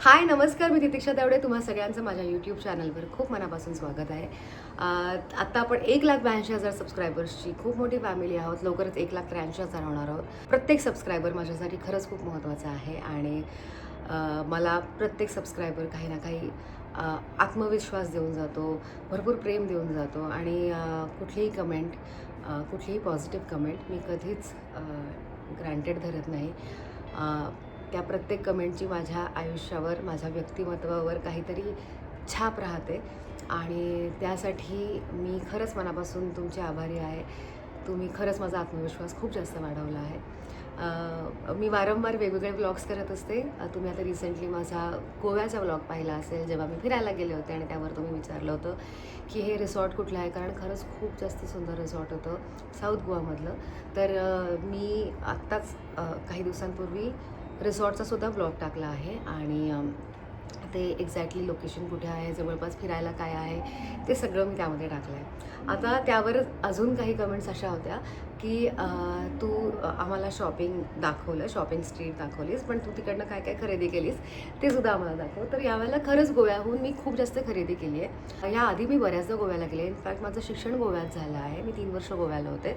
हाय नमस्कार, मी तितिक्षा तावडे. तुम्हा सगळ्यांचं माझ्या यूट्यूब चॅनलवर खूप मनापासून स्वागत आहे. आत्ता आपण 1,82,000 सबस्क्रायबर्सची खूप मोठी फॅमिली आहोत. लवकरच 1,83,000 होणार आहोत. प्रत्येक सबस्क्रायबर माझ्यासाठी खरंच खूप महत्त्वाचा आहे आणि मला प्रत्येक सबस्क्रायबर काही ना काही आत्मविश्वास देऊन जातो, भरपूर प्रेम देऊन जातो आणि कुठलीही कमेंट, कुठलीही पॉझिटिव्ह कमेंट मी कधीच ग्रँटेड धरत नाही. त्या प्रत्येक कमेंटची माझ्या आयुष्यावर, माझ्या व्यक्तिमत्त्वावर काहीतरी छाप राहते आणि त्यासाठी मी खरंच मनापासून तुमचे आभारी आहे. तुम्ही खरंच माझा आत्मविश्वास खूप जास्त वाढवला आहे. मी वारंवार वेगवेगळे व्लॉग्स करत असते. तुम्ही आता रिसेंटली माझा गोव्याचा व्लॉग पाहिला असेल, जेव्हा मी फिरायला गेले होते आणि त्यावर तुम्ही विचारलं होतं की हे रिसॉर्ट कुठलं आहे, कारण खरंच खूप जास्त सुंदर रिसॉर्ट होतं साऊथ गोवामधलं. तर मी आत्ताच काही दिवसांपूर्वी रिसॉर्टचा सुद्धा ब्लॉग टाकला आहे आणि ते एक्झॅक्टली लोकेशन कुठे आहे, जवळपास फिरायला काय आहे, ते सगळं मी त्यामध्ये टाकलं आहे. आता त्यावर अजून काही कमेंट्स अशा होत्या की तू आम्हाला शॉपिंग दाखवलं, शॉपिंग स्ट्रीट दाखवलीस, पण तू तिकडनं काय काय खरेदी केलीस ते सुद्धा आम्हाला दाखव. तर यावेळेला खरंच गोव्याहून मी खूप जास्त खरेदी केली आहे. याआधी मी बऱ्याचदा गोव्याला गेले. इनफॅक्ट माझं शिक्षण गोव्यात झालं आहे. मी 3 वर्ष गोव्याला होते.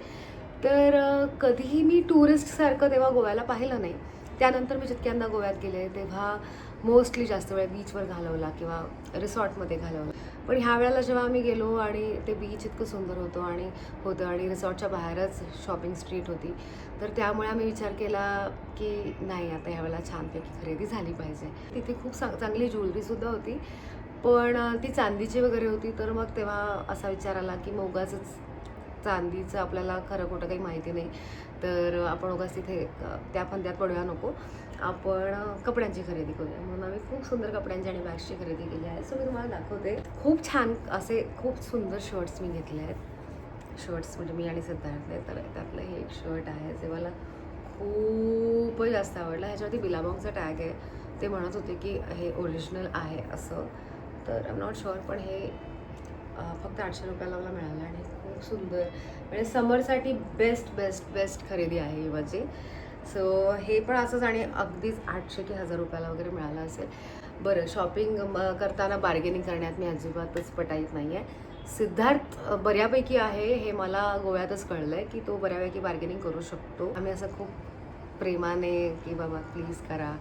तर कधीही मी टुरिस्टसारखं तेव्हा गोव्याला पाहिलं नाही. त्यानंतर मी जितक्यांदा गोव्यात गेले तेव्हा मोस्टली जास्त वेळ बीचवर घालवला किंवा रिसॉर्टमध्ये घालवला. पण ह्या वेळेला जेव्हा आम्ही गेलो आणि ते बीच इतकं सुंदर होतं आणि रिसॉर्टच्या बाहेरच शॉपिंग स्ट्रीट होती, तर त्यामुळे आम्ही विचार केला की नाही, आता ह्यावेळेला छानपैकी खरेदी झाली पाहिजे. तिथे खूप चांगली ज्वेलरीसुद्धा होती, पण ती चांदीची वगैरे होती. तर मग तेव्हा असा विचार आला की मग उगाचच चांदीचं आपल्याला खरं खोटं काही माहिती नाही, तर आपण उगाच तिथे त्या फंद्यात पडूया नको. आपण कपड्यांची खरेदी करूया. म्हणून आम्ही खूप सुंदर कपड्यांची आणि बॅग्सची खरेदी केली आहे. सो मी तुम्हाला दाखवते. खूप छान असे खूप सुंदर शर्ट्स मी घेतले आहेत. शर्ट्स म्हणजे मी आणि सिद्धार्थने. तर त्यातलं हे एक शर्ट आहे जे मला खूपच जास्त आवडलं. ह्याच्यावरती बिलाबाँगचा टॅग आहे. ते म्हणत होते की हे ओरिजिनल आहे असं, तर आय एम नॉट शुअर, पण हे फक्त 800 रुपयाला मला मिळालं आणि खूप सुंदर, म्हणजे समरसाठी बेस्ट बेस्ट बेस्ट खरेदी आहे ही माझी. सो हे पण असंच आणि अगदीच 800 की 1000 रुपयाला वगैरे मिळालं असेल. बरं, शॉपिंग करताना बार्गेनिंग करण्यात मी अजिबातच पटाईत नाही आहे. सिद्धार्थ बऱ्यापैकी आहे, हे मला गोव्यातच कळलं आहे की तो बऱ्यापैकी बार्गेनिंग करू शकतो. आम्ही असं खूप प्रेमाने की बाबा प्लीज करा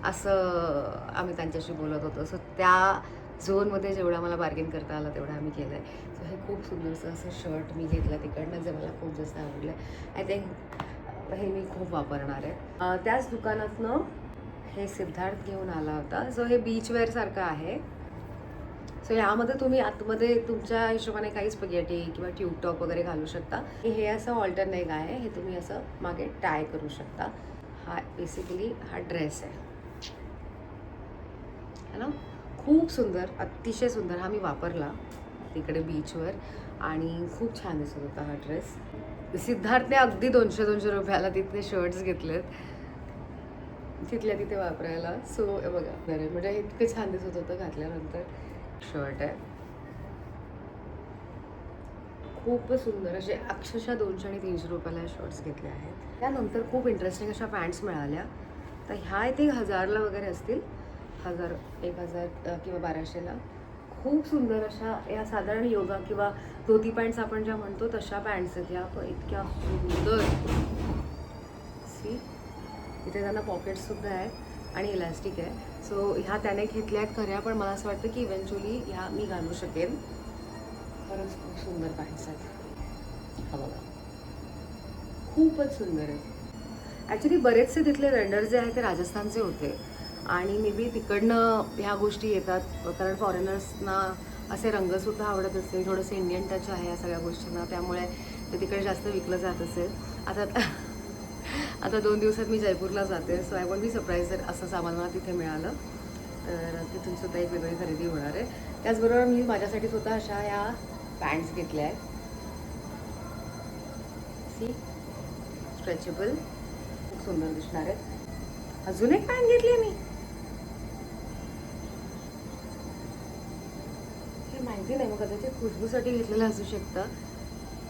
असं आम्ही त्यांच्याशी बोलत होतो. सो त्या झोनमध्ये जेवढा मला बार्गेन करता आलं तेवढं आम्ही केलं आहे. सो हे खूप सुंदरसं असं शर्ट मी घेतलं तिकडनं, जे मला खूप जास्त आवडलं. आय थिंक हे मी खूप वापरणार आहे. त्याच दुकानातनं हे सिद्धार्थ घेऊन आला होता. सो हे बीचवेअरसारखं आहे. सो ह्यामध्ये तुम्ही आतमध्ये तुमच्या हिशोबाने काही स्पगेटी किंवा ट्यूबटॉप वगैरे घालू शकता. हे असं ऑल्टरनेट आहे, हे तुम्ही असं मागे टाय करू शकता. हा बेसिकली हा ड्रेस आहे ना. खूप सुंदर, अतिशय सुंदर. हा मी वापरला तिकडे बीचवर आणि खूप छान दिसत होता हा ड्रेस. सिद्धार्थने अगदी 200-200 रुपयाला तिथले शर्ट्स घेतलेत तिथल्या तिथे वापरायला. सो बघा, बरं, म्हणजे इतकं छान दिसत होतं घातल्यानंतर. शर्ट आहे खूपच सुंदर, असे अक्षरशः 200 आणि 300 रुपयाला शर्ट्स घेतले आहेत. त्यानंतर खूप इंटरेस्टिंग अशा पॅन्ट्स मिळाल्या. तर ह्या आय थिंक 1000ला वगैरे असतील, 1000, 1000 किंवा 1200ला. खूप सुंदर अशा या साधारण योगा किंवा धोती पॅन्ट्स आपण ज्या म्हणतो तशा पॅन्ट्स आहेत ह्या, पण इतक्या सुंदर. सी, इथे त्यांना पॉकेट्ससुद्धा आहेत आणि इलॅस्टिक आहे. सो ह्या त्याने घेतल्या आहेत खऱ्या, पण मला असं वाटतं की इव्हेंच्युअली ह्या मी घालू शकेन. खरंच खूप सुंदर पॅन्ट्स आहेत. हा बघा, खूपच सुंदर आहे. ॲक्च्युली बरेचसे तिथले वेंडर्स जे आहेत ते राजस्थानचे होते आणि मे बी तिकडनं ह्या गोष्टी येतात, कारण फॉरेनर्सना असे रंगसुद्धा आवडत असतील, थोडंसं इंडियन टच आहे या सगळ्या गोष्टींना, त्यामुळे ते तिकडे जास्त विकलं जात असेल. आता 2 दिवसात मी जयपूरला जाते. So I won't be surprise जर असं सामान मला तिथे मिळालं, तर तिथून सुद्धा एक वेगळी खरेदी होणार आहे. त्याचबरोबर मी माझ्यासाठी सुद्धा अशा या पॅन्ट्स घेतल्या आहेत. सी, स्ट्रेचेबल, खूप सुंदर दिसणार आहेत. अजून एक पॅन्ट घेतली आहे मी, हे माहिती नाही, मग कदाचित खुशबूसाठी घेतलेलं असू शकतं.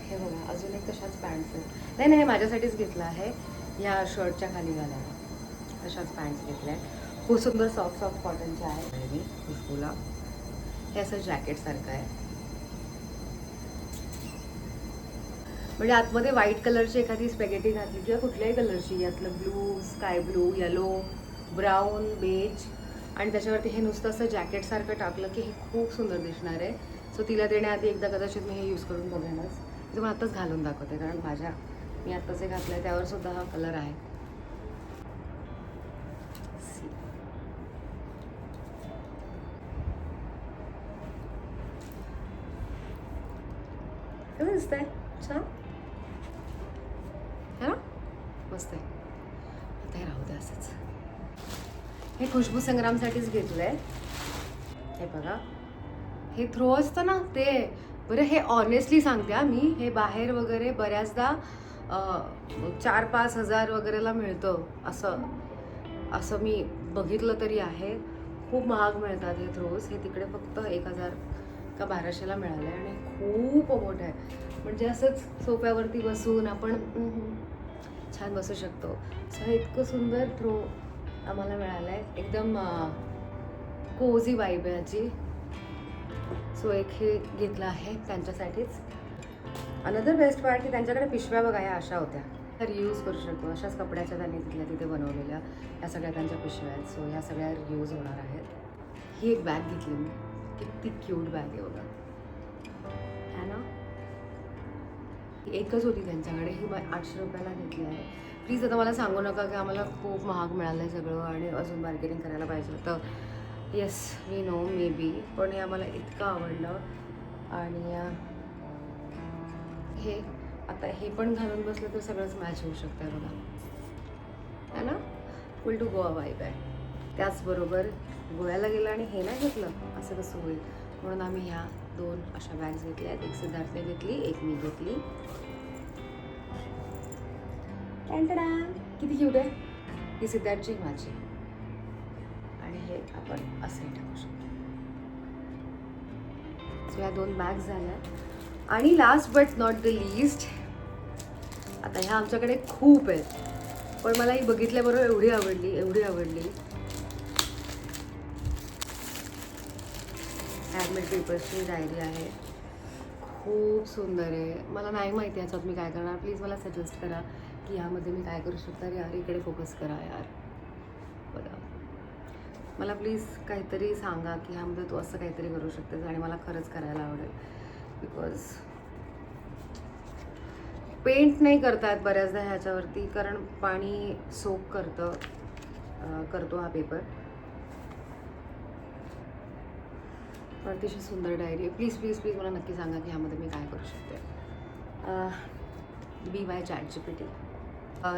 हे बघा, अजून एक तशाच पॅन्ट्स आहेत. नाही, हे माझ्यासाठीच घेतलं आहे, या शर्टच्या खाली घालायला. तशाच पॅन्ट्स घेतल्या आहेत. खूप सुंदर सॉफ्ट कॉटनचे आहे मी खुशबूला. हे असं जॅकेटसारखं आहे, म्हणजे आतमध्ये व्हाईट कलरची एखादी स्पॅगेटी घातली किंवा कुठल्याही कलरची, यातलं blue, sky blue, yellow, brown, beige, आणि त्याच्यावरती हे नुसतं असं जॅकेटसारखं टाकलं की हे खूप सुंदर दिसणार आहे. सो तिला देण्याआधी एकदा कदाचित मी हे यूज करून बघेनच. ते मला आत्ताच घालून दाखवते, कारण मी आत्ताच हे घातलं आहे त्यावर सुद्धा हा कलर आहे. कसं दिसतंय? छान है ना, मस्त आहे. आता हे राहू दे असंच. हे खुशबू संग्रामसाठीच घेतलं आहे. हे बघा, हे थ्रो असतं ना ते. बरं, हे ऑनेस्टली सांगते हा, मी हे बाहेर वगैरे बऱ्याचदा 4-5 हजार वगैरेला मिळतं, असं मी बघितलं तरी आहे. खूप महाग मिळतात हे थ्रोज. हे तिकडे फक्त 1000 का 1200ला मिळालं आहे आणि खूप मोठं आहे. म्हणजे असंच सोफ्यावरती बसून आपण छान बसू शकतो. सो हे इतकं सुंदर थ्रो आम्हाला मिळालं आहे. एकदम कोझी वाईब आहे याची. सो एक हे घेतलं आहे त्यांच्यासाठीच. अनदर बेस्ट पार्ट की त्यांच्याकडे पिशव्या बघा या अशा होत्या, तर रियूज करू शकतो. अशाच कपड्याच्या त्यांनी तिथल्या तिथे बनवलेल्या ह्या सगळ्या त्यांच्या पिशव्या आहेत. सो ह्या सगळ्या रियूज होणार आहेत. ही एक बॅग घेतली मी, किती क्यूट बॅग आहे बघा, है ना. एकच होती त्यांच्याकडे, ही 800 रुपयाला घेतली आहे. प्लीज आता मला सांगू नका की आम्हाला खूप महाग मिळालं आहे सगळं आणि अजून बार्गेनिंग करायला पाहिजे होतं. Yes, we know, maybe, पण हे आम्हाला इतकं आवडलं. आणि हे आता हे पण घालून बसलं तर सगळंच मॅच होऊ शकतं आहे बघा, है ना. फुल टू गोवा वाईब आहे. त्याचबरोबर गोव्याला गेलं आणि हे नाही घेतलं असं कसं होईल, म्हणून आम्ही ह्या 2 अशा बॅग्स घेतल्या आहेत. एक सिद्धार्थने घेतली, एक मी घेतली. किती क्यूट आहे. ही सिद्धार्थची, माझी, आणि हे आपण असंही टाकू शकतो. सो ह्या 2 बॅग्स झाल्या. आणि last but not the least, आता ह्या आमच्याकडे खूप आहेत, पण मला ही बघितल्याबरोबर एवढी आवडली. हँडमेड पेपर्सची डायरी आहे, खूप सुंदर आहे. मला नाही माहिती याच्यात मी काय करणार. प्लीज मला सजेस्ट करा की ह्यामध्ये मी काय करू शकते. यार इकडे फोकस करा यार, बघा. मला प्लीज काहीतरी सांगा की ह्यामध्ये तू असं काहीतरी करू शकतेस, आणि मला खरंच करायला आवडेल. बिकॉज पेंट नाही करतात बऱ्याचदा ह्याच्यावरती, कारण पाणी सोक करतो हा पेपर. पण अतिशय सुंदर डायरी आहे. प्लीज मला नक्की सांगा की ह्यामध्ये मी काय करू शकते. BY ChatGPT.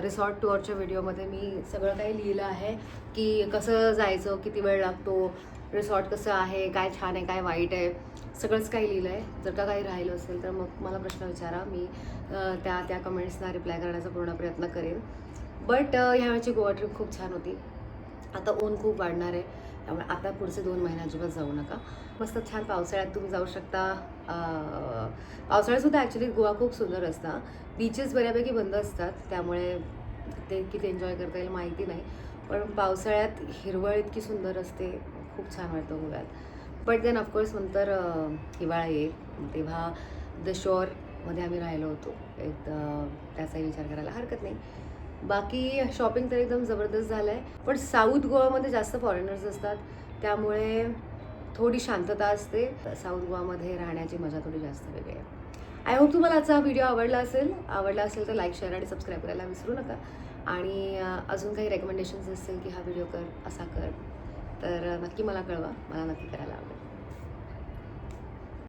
रिसॉर्ट टूरच्या व्हिडिओमध्ये मी सगळं काही लिहिलं आहे की कसं जायचं, किती वेळ लागतो, रिसॉर्ट कसं आहे, काय छान आहे, काय वाईट आहे, सगळंच काही लिहिलं आहे. जर का काही राहिलं असेल तर मग मला प्रश्न विचारा, मी त्या कमेंट्सना रिप्लाय करण्याचा पूर्ण प्रयत्न करेन. बट ह्यावेळची गोवा ट्रिप खूप छान होती. आता ऊन खूप वाढणार आहे, त्यामुळे आता पुढचे 2 महिने अजिबात जाऊ नका. मस्त छान पावसाळ्यात तुम्ही जाऊ शकता. पावसाळ्यातसुद्धा ॲक्च्युली गोवा खूप सुंदर असतं. बीचेस बऱ्यापैकी बंद असतात, त्यामुळे ते किती एन्जॉय करता येईल माहिती नाही. पण पावसाळ्यात हिरवळ इतकी सुंदर असते, खूप छान वाटतं गोव्यात. बट देन ऑफकोर्स नंतर हिवाळा येईल, तेव्हा द शोअरमध्ये आम्ही राहिलो होतो. त्याचाही विचार करायला हरकत नाही. बाकी शॉपिंग तर एकदम जबरदस्त झालं आहे. पण साऊथ गोवामध्ये जास्त फॉरेनर्स असतात, त्यामुळे थोडी शांतता असते. साऊथ गोवामध्ये राहण्याची मजा थोडी जास्त वेगळी आहे. आय होप तुम्हाला आजचा हा व्हिडिओ आवडला असेल तर लाईक, शेअर आणि सबस्क्राईब करायला विसरू नका. आणि अजून काही रेकमेंडेशन्स असतील की हा व्हिडिओ कर, असा कर, तर नक्की मला कळवा. मला नक्की करायला आवडेल.